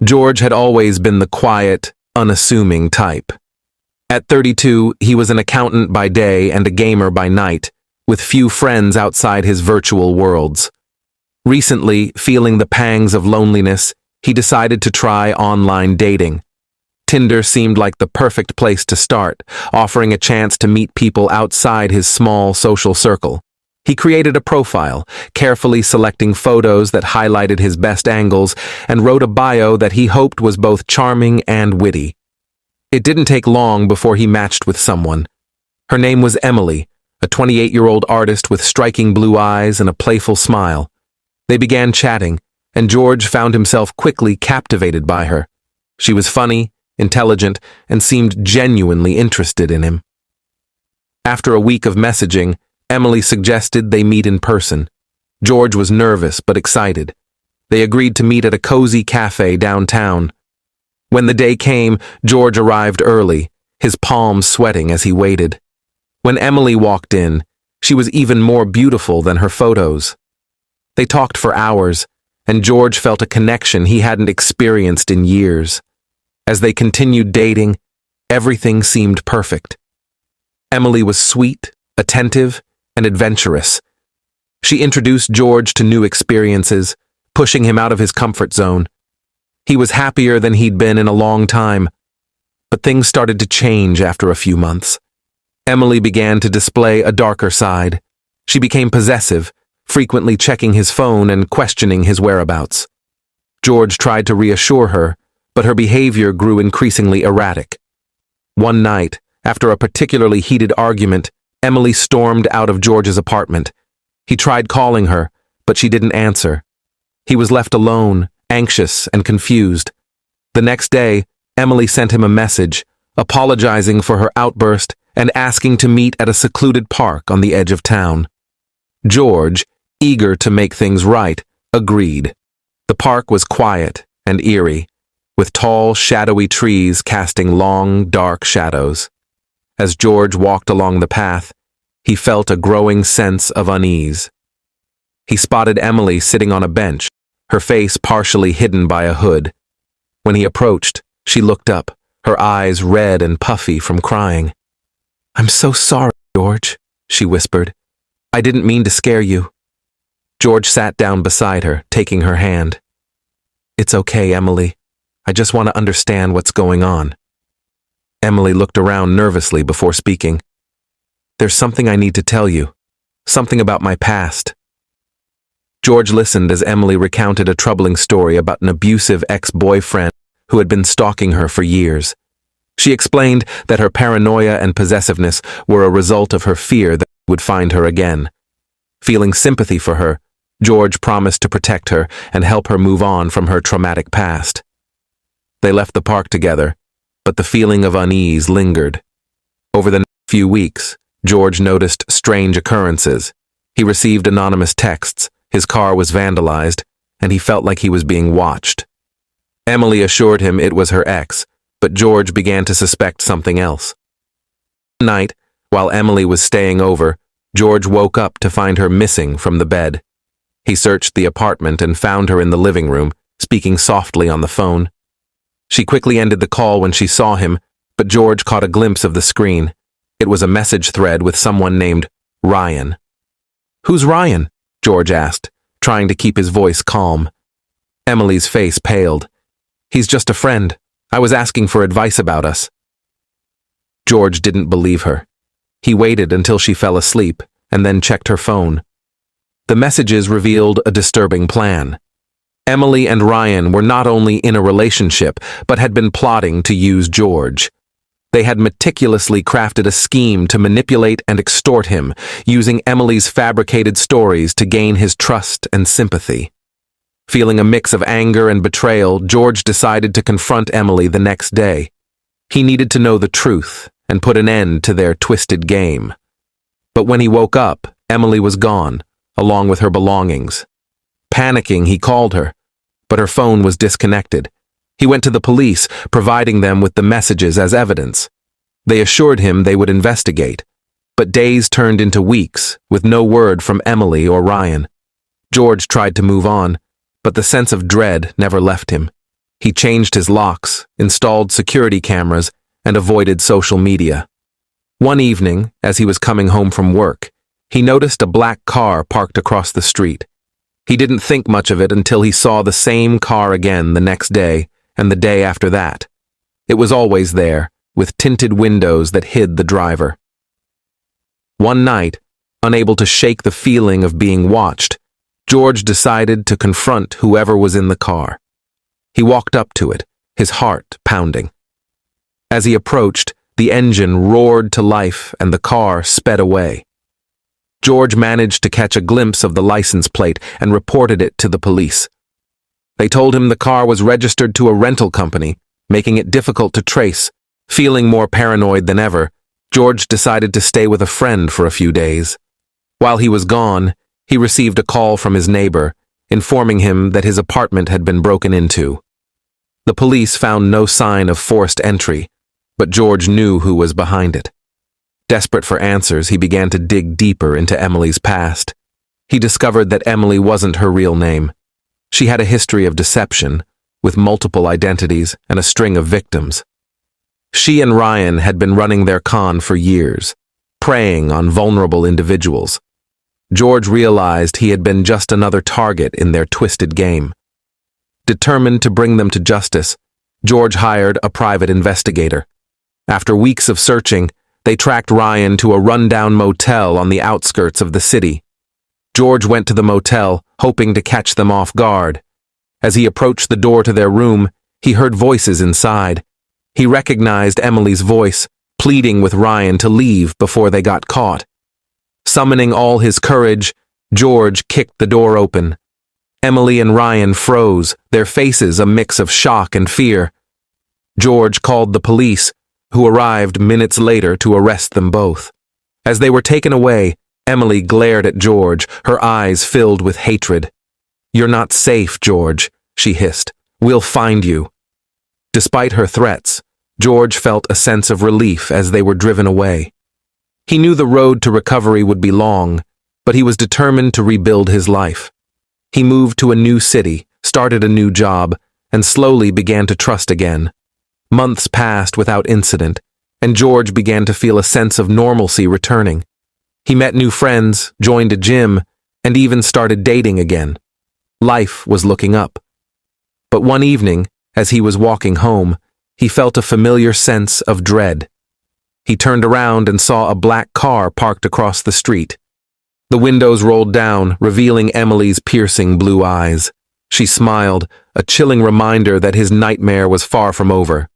George had always been the quiet, unassuming type. At 32, he was an accountant by day and a gamer by night, with few friends outside his virtual worlds. Recently, feeling the pangs of loneliness, he decided to try online dating. Tinder seemed like the perfect place to start, offering a chance to meet people outside his small social circle. He created a profile, carefully selecting photos that highlighted his best angles, and wrote a bio that he hoped was both charming and witty. It didn't take long before he matched with someone. Her name was Emily, a 28-year-old artist with striking blue eyes and a playful smile. They began chatting, and George found himself quickly captivated by her. She was funny, intelligent, and seemed genuinely interested in him. After a week of messaging, Emily suggested they meet in person. George was nervous but excited. They agreed to meet at a cozy cafe downtown. When the day came, George arrived early, his palms sweating as he waited. When Emily walked in, she was even more beautiful than her photos. They talked for hours, and George felt a connection he hadn't experienced in years. As they continued dating, everything seemed perfect. Emily was sweet, attentive, and adventurous. She introduced George to new experiences, pushing him out of his comfort zone. He was happier than he'd been in a long time. But things started to change after a few months. Emily began to display a darker side. She became possessive, frequently checking his phone and questioning his whereabouts. George tried to reassure her, but her behavior grew increasingly erratic. One night, after a particularly heated argument, Emily stormed out of George's apartment. He tried calling her, but she didn't answer. He was left alone, anxious and confused. The next day, Emily sent him a message, apologizing for her outburst and asking to meet at a secluded park on the edge of town. George, eager to make things right, agreed. The park was quiet and eerie, with tall, shadowy trees casting long, dark shadows. As George walked along the path, he felt a growing sense of unease. He spotted Emily sitting on a bench, her face partially hidden by a hood. When he approached, she looked up, her eyes red and puffy from crying. "I'm so sorry, George," she whispered. "I didn't mean to scare you." George sat down beside her, taking her hand. "It's okay, Emily. I just want to understand what's going on." Emily looked around nervously before speaking. "There's something I need to tell you. Something about my past." George listened as Emily recounted a troubling story about an abusive ex-boyfriend who had been stalking her for years. She explained that her paranoia and possessiveness were a result of her fear that he would find her again. Feeling sympathy for her, George promised to protect her and help her move on from her traumatic past. They left the park together, but the feeling of unease lingered. Over the next few weeks, George noticed strange occurrences. He received anonymous texts, his car was vandalized, and he felt like he was being watched. Emily assured him it was her ex, but George began to suspect something else. One night, while Emily was staying over, George woke up to find her missing from the bed. He searched the apartment and found her in the living room, speaking softly on the phone. She quickly ended the call when she saw him, but George caught a glimpse of the screen. It was a message thread with someone named Ryan. "Who's Ryan?" George asked, trying to keep his voice calm. Emily's face paled. "He's just a friend. I was asking for advice about us." George didn't believe her. He waited until she fell asleep and then checked her phone. The messages revealed a disturbing plan. Emily and Ryan were not only in a relationship, but had been plotting to use George. They had meticulously crafted a scheme to manipulate and extort him, using Emily's fabricated stories to gain his trust and sympathy. Feeling a mix of anger and betrayal, George decided to confront Emily the next day. He needed to know the truth and put an end to their twisted game. But when he woke up, Emily was gone, along with her belongings. Panicking, he called her, but her phone was disconnected. He went to the police, providing them with the messages as evidence. They assured him they would investigate, but days turned into weeks, with no word from Emily or Ryan. George tried to move on, but the sense of dread never left him. He changed his locks, installed security cameras, and avoided social media. One evening, as he was coming home from work, he noticed a black car parked across the street. He didn't think much of it until he saw the same car again the next day and the day after that. It was always there, with tinted windows that hid the driver. One night, unable to shake the feeling of being watched, George decided to confront whoever was in the car. He walked up to it, his heart pounding. As he approached, the engine roared to life and the car sped away. George managed to catch a glimpse of the license plate and reported it to the police. They told him the car was registered to a rental company, making it difficult to trace. Feeling more paranoid than ever, George decided to stay with a friend for a few days. While he was gone, he received a call from his neighbor, informing him that his apartment had been broken into. The police found no sign of forced entry, but George knew who was behind it. Desperate for answers, he began to dig deeper into Emily's past. He discovered that Emily wasn't her real name. She had a history of deception, with multiple identities and a string of victims. She and Ryan had been running their con for years, preying on vulnerable individuals. George realized he had been just another target in their twisted game. Determined to bring them to justice, George hired a private investigator. After weeks of searching, they tracked Ryan to a rundown motel on the outskirts of the city. George went to the motel, hoping to catch them off guard. As he approached the door to their room, he heard voices inside. He recognized Emily's voice, pleading with Ryan to leave before they got caught. Summoning all his courage, George kicked the door open. Emily and Ryan froze, their faces a mix of shock and fear. George called the police, who arrived minutes later to arrest them both. As they were taken away, Emily glared at George, her eyes filled with hatred. "You're not safe, George," she hissed. "We'll find you." Despite her threats, George felt a sense of relief as they were driven away. He knew the road to recovery would be long, but he was determined to rebuild his life. He moved to a new city, started a new job, and slowly began to trust again. Months passed without incident, and George began to feel a sense of normalcy returning. He met new friends, joined a gym, and even started dating again. Life was looking up. But one evening, as he was walking home, he felt a familiar sense of dread. He turned around and saw a black car parked across the street. The windows rolled down, revealing Emily's piercing blue eyes. She smiled, a chilling reminder that his nightmare was far from over.